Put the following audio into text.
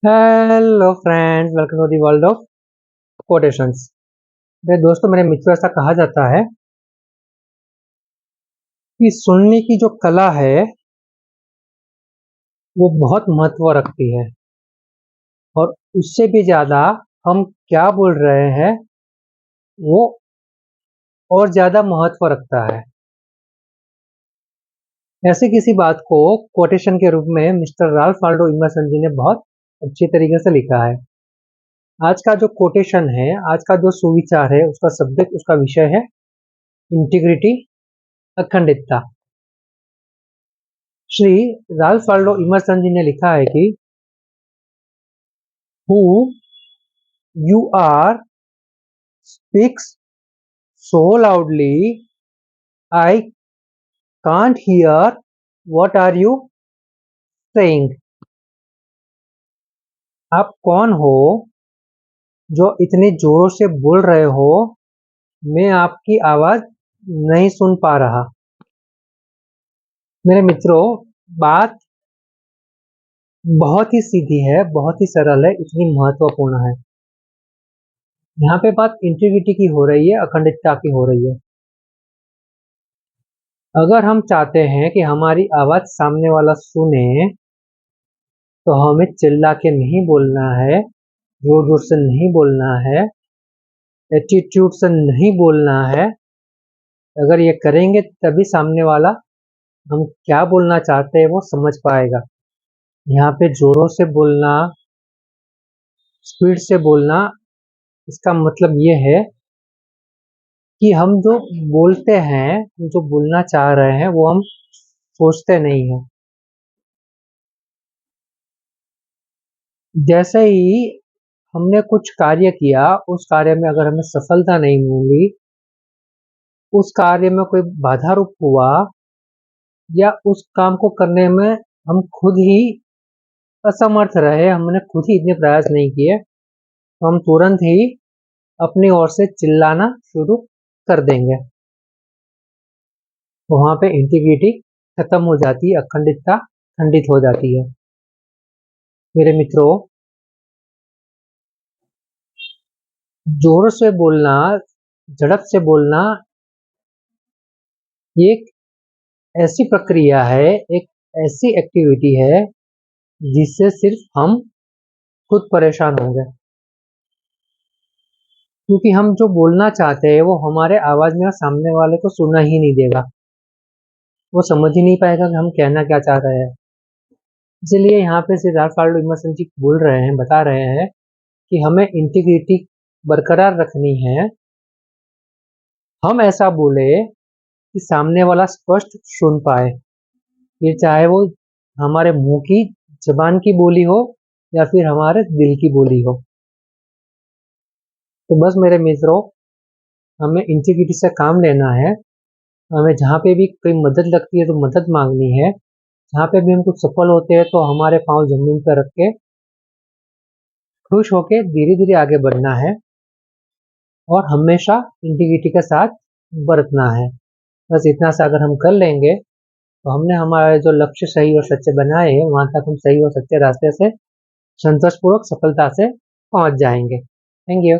Hello friends, welcome to the world of quotations. मेरे दोस्तों, मेरे मित्रों, ऐसा कहा जाता है कि सुनने की जो कला है वो बहुत महत्व रखती है और उससे भी ज़्यादा हम क्या बोल रहे हैं वो और ज़्यादा महत्व रखता है। ऐसे किसी बात को कोटेशन के रूप में mister Ralph Waldo Emerson ji ने बहुत अच्छी तरीके से लिखा है। आज का जो कोटेशन है, आज का जो सुविचार है, उसका सब्जेक्ट, उसका विषय है इंटीग्रिटी, अखंडितता। Shri Ralph Waldo Emerson ji ने लिखा है कि who you are speaks so loudly I can't hear what are you saying। आप कौन हो जो इतने जोरों से बोल रहे हो, मैं आपकी आवाज नहीं सुन पा रहा। मेरे मित्रों, बात बहुत ही सीधी है, बहुत ही सरल है, इतनी महत्वपूर्ण है। यहाँ पे बात इंटीग्रिटी की हो रही है, अखंडितता की हो रही है। अगर हम चाहते हैं कि हमारी आवाज सामने वाला सुने तो हमें चिल्ला के नहीं बोलना है, जोर जोर से नहीं बोलना है, एटीट्यूड से नहीं बोलना है। अगर ये करेंगे तभी सामने वाला हम क्या बोलना चाहते हैं वो समझ पाएगा। यहाँ पे जोरों से बोलना, स्पीड से बोलना, इसका मतलब ये है कि हम जो बोलते हैं, जो बोलना चाह रहे हैं वो हम सोचते नहीं हैं। जैसे ही हमने कुछ कार्य किया, उस कार्य में अगर हमें सफलता नहीं मिली, उस कार्य में कोई बाधा रूप हुआ या उस काम को करने में हम खुद ही असमर्थ रहे, हमने खुद ही इतने प्रयास नहीं किए, तो हम तुरंत ही अपनी ओर से चिल्लाना शुरू कर देंगे। तो वहां पे इंटीग्रिटी खत्म हो जाती है, अखंडितता खंडित हो जाती है। मेरे मित्रों, जोर से बोलना, झड़प से बोलना, ये एक ऐसी प्रक्रिया है, एक ऐसी एक्टिविटी है जिससे सिर्फ हम खुद परेशान होंगे, क्योंकि हम जो बोलना चाहते हैं वो हमारे आवाज में सामने वाले को सुना ही नहीं देगा। वो समझ ही नहीं पाएगा कि हम कहना क्या चाह रहे हैं। इसलिए यहाँ पे श्री राल्फ वाल्डो इमर्सन जी बोल रहे हैं, बता रहे हैं कि हमें इंटीग्रिटी बरकरार रखनी है। हम ऐसा बोले कि सामने वाला स्पष्ट सुन पाए, ये चाहे वो हमारे मुंह की जबान की बोली हो या फिर हमारे दिल की बोली हो। तो बस मेरे मित्रों, हमें इंटीग्रिटी से काम लेना है। हमें जहाँ पे भी कोई मदद लगती है तो मदद मांगनी है। जहाँ पे भी हम कुछ सफल होते हैं तो हमारे पाँव जमीन पर रख के खुश होके धीरे धीरे आगे बढ़ना है और हमेशा इंटीग्रिटी के साथ बरतना है। बस इतना सा अगर हम कर लेंगे तो हमने हमारे जो लक्ष्य सही और सच्चे बनाए हैं वहां तक हम सही और सच्चे रास्ते से संतोषपूर्वक सफलता से पहुंच जाएंगे। Thank you.